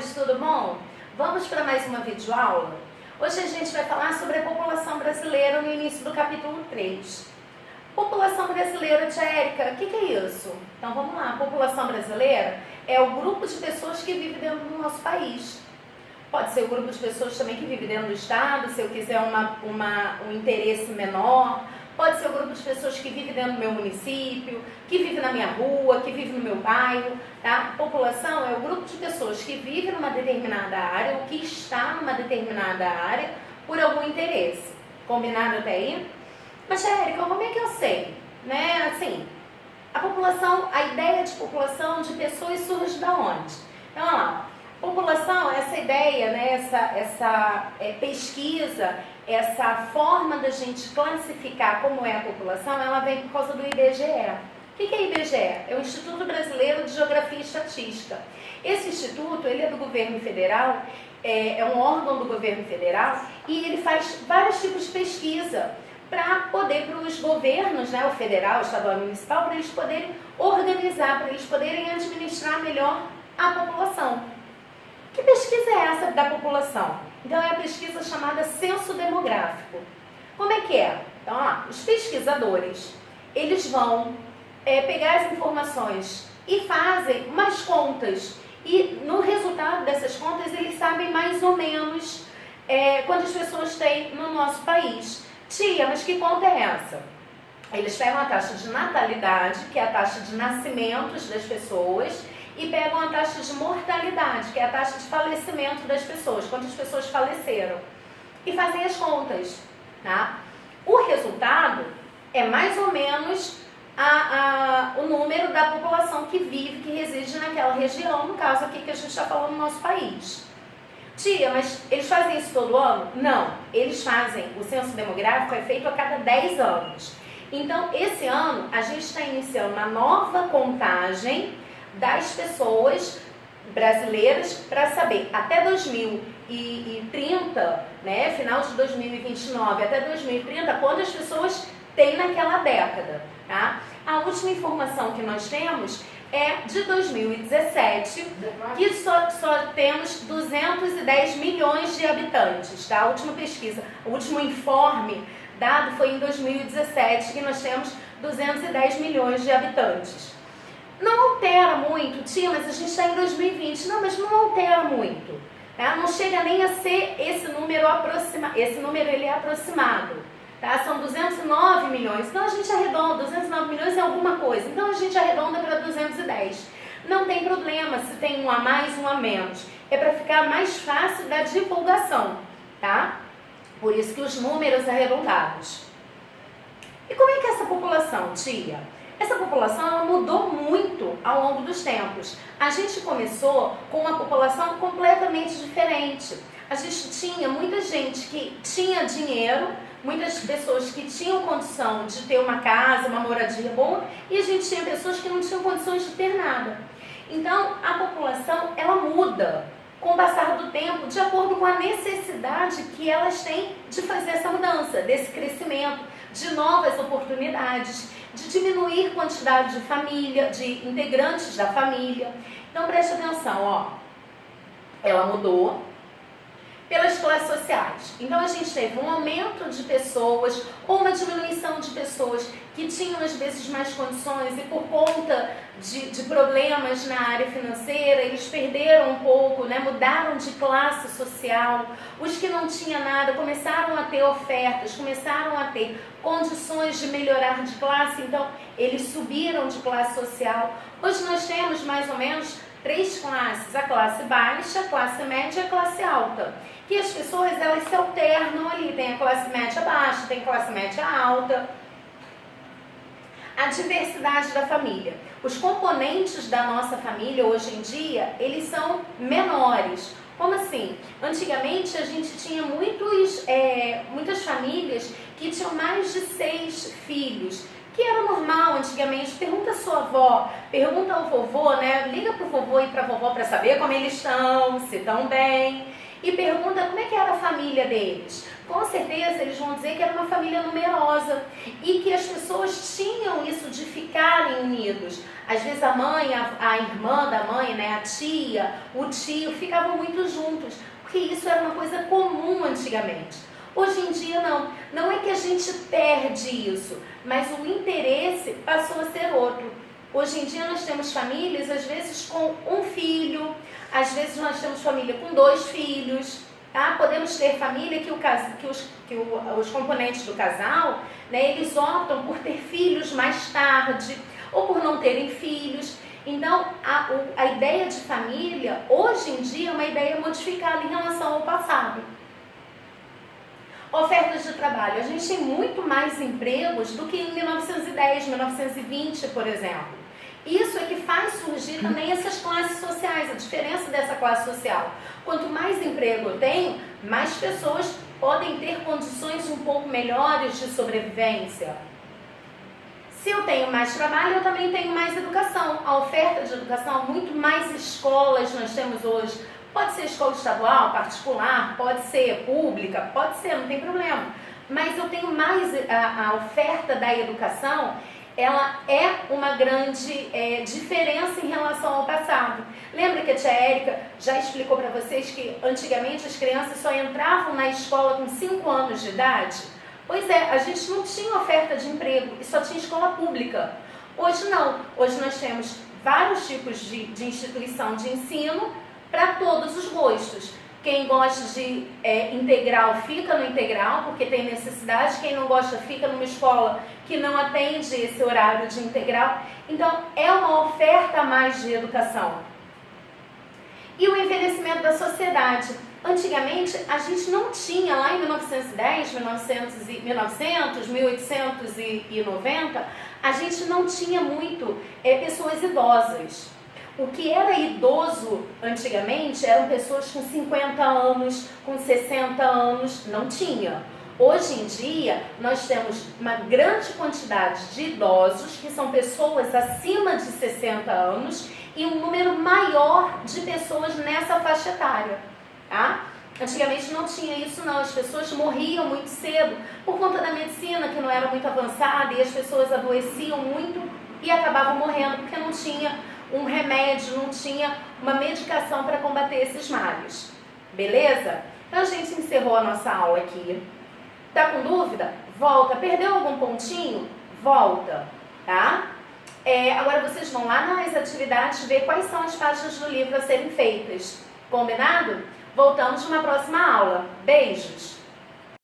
senhores, tudo bom? Vamos para mais uma videoaula? Hoje a gente vai falar sobre a população brasileira no início do capítulo 3. População brasileira, tia Érica, o que é isso? Então vamos lá, a população brasileira é o grupo de pessoas que vive dentro do nosso país. Pode ser o grupo de pessoas também que vive dentro do estado, se eu quiser um interesse menor. Pode ser o grupo de pessoas que vive dentro do meu município, que vive na minha rua, que vive no meu bairro. Tá? População é o grupo de pessoas que vive numa determinada área ou que está numa determinada área por algum interesse. Combinado até aí? Mas, Érica, como é que eu sei? Né? Assim, a população, a ideia de população de pessoas surge da onde? Então, olha lá. População, essa ideia, né, essa pesquisa, essa forma da gente classificar como é a população, ela vem por causa do IBGE. O que é IBGE? É o Instituto Brasileiro de Geografia e Estatística. Esse instituto, ele é do governo federal, é um órgão do governo federal e ele faz vários tipos de pesquisa para poder, para os governos, né, o federal, o estadual e o municipal, para eles poderem organizar, para eles poderem administrar melhor a população. Que pesquisa é essa da população? Então é a pesquisa chamada censo demográfico. Como é que é? Então, os pesquisadores, eles vão pegar as informações e fazem umas contas. E no resultado dessas contas, eles sabem mais ou menos quantas pessoas tem no nosso país. Tia, mas que conta é essa? Eles pegam a taxa de natalidade, que é a taxa de nascimentos das pessoas, e pegam a taxa de mortalidade, que é a taxa de falecimento das pessoas, quantas pessoas faleceram, e fazem as contas. Tá? O resultado é mais ou menos o número da população que vive, que reside naquela região, no caso aqui que a gente está falando no nosso país. Tia, mas eles fazem isso todo ano? Não, eles fazem, o censo demográfico é feito a cada 10 anos. Então, esse ano, a gente está iniciando uma nova contagem das pessoas brasileiras para saber até 2030, né, final de 2029 até 2030, quantas pessoas tem naquela década. Tá? A última informação que nós temos é de 2017, que só temos 210 milhões de habitantes. Tá? A última pesquisa, o último informe dado foi em 2017, que nós temos 210 milhões de habitantes. Não altera muito, tia, mas a gente está em 2020. Não, mas não altera muito. Tá? Não chega nem a ser esse número aproximado. Esse número ele é aproximado. Tá? São 209 milhões. Então a gente arredonda, 209 milhões é alguma coisa. Então a gente arredonda para 210. Não tem problema se tem um a mais, um a menos. É para ficar mais fácil da divulgação. Tá? Por isso que os números arredondados. E como é que é essa população, tia? Essa população ela mudou muito ao longo dos tempos. A gente começou com uma população completamente diferente. A gente tinha muita gente que tinha dinheiro, muitas pessoas que tinham condição de ter uma casa, uma moradia boa, e a gente tinha pessoas que não tinham condições de ter nada. Então, a população ela muda com o passar do tempo, de acordo com a necessidade que elas têm de fazer essa mudança, desse crescimento, de novas oportunidades, de diminuir a quantidade de família, de integrantes da família. Então preste atenção, ó. Ela mudou pelas classes sociais. Então a gente teve um aumento de pessoas ou uma diminuição de pessoas que tinham às vezes mais condições e por conta de problemas na área financeira, eles perderam um pouco, né? Mudaram de classe social. Os que não tinham nada começaram a ter ofertas, começaram a ter condições de melhorar de classe, então eles subiram de classe social. Hoje nós temos mais ou menos 3 classes, a classe baixa, a classe média e a classe alta. Que as pessoas elas se alternam ali, tem a classe média baixa, tem a classe média alta. A diversidade da família. Os componentes da nossa família hoje em dia, eles são menores. Como assim? Antigamente a gente tinha muitas famílias que tinham mais de 6 filhos, que era normal antigamente. Pergunta a sua avó, pergunta ao vovô, né? Liga pro vovô e pra vovó para saber como eles estão, se estão bem. e pergunta como é que era a família deles. Com certeza eles vão dizer que era uma família numerosa e que as pessoas tinham isso de ficarem unidos. Às vezes a mãe, a irmã da mãe, né, a tia, o tio, ficavam muito juntos, porque isso era uma coisa comum antigamente. Hoje em dia não. Não é que a gente perde isso, mas o interesse passou a ser outro. Hoje em dia nós temos famílias, às vezes com um filho, às vezes nós temos família com 2 filhos, tá? Podemos ter família que os componentes do casal, né, eles optam por ter filhos mais tarde, ou por não terem filhos. Então, a ideia de família, hoje em dia, é uma ideia modificada em relação ao passado. Ofertas de trabalho. A gente tem muito mais empregos do que em 1910, 1920, por exemplo. Isso é que faz surgir também essas classes sociais, a diferença dessa classe social. Quanto mais emprego eu tenho, mais pessoas podem ter condições um pouco melhores de sobrevivência. Se eu tenho mais trabalho, eu também tenho mais educação. A oferta de educação, muito mais escolas nós temos hoje. Pode ser escola estadual, particular, pode ser pública, pode ser, não tem problema. Mas eu tenho mais a oferta da educação, ela é uma grande diferença em relação ao passado. Lembra que a tia Érica já explicou para vocês que antigamente as crianças só entravam na escola com 5 anos de idade? Pois é, a gente não tinha oferta de emprego e só tinha escola pública. Hoje não. Hoje nós temos vários tipos de instituição de ensino para todos os gostos. Quem gosta de integral fica no integral, porque tem necessidade. Quem não gosta fica numa escola que não atende esse horário de integral. Então, é uma oferta a mais de educação. E o envelhecimento da sociedade. Antigamente, a gente não tinha, lá em 1910, 1890, a gente não tinha muito pessoas idosas. O que era idoso antigamente eram pessoas com 50 anos, com 60 anos, não tinha. Hoje em dia, nós temos uma grande quantidade de idosos, que são pessoas acima de 60 anos, e um número maior de pessoas nessa faixa etária. Tá? Antigamente não tinha isso não, as pessoas morriam muito cedo por conta da medicina que não era muito avançada e as pessoas adoeciam muito e acabavam morrendo porque não tinha um remédio, não tinha uma medicação para combater esses males. Beleza? Então a gente encerrou a nossa aula aqui. Tá com dúvida? Volta. Perdeu algum pontinho? Volta. Tá? Agora vocês vão lá nas atividades ver quais são as páginas do livro a serem feitas. Combinado? Voltamos numa próxima aula. Beijos!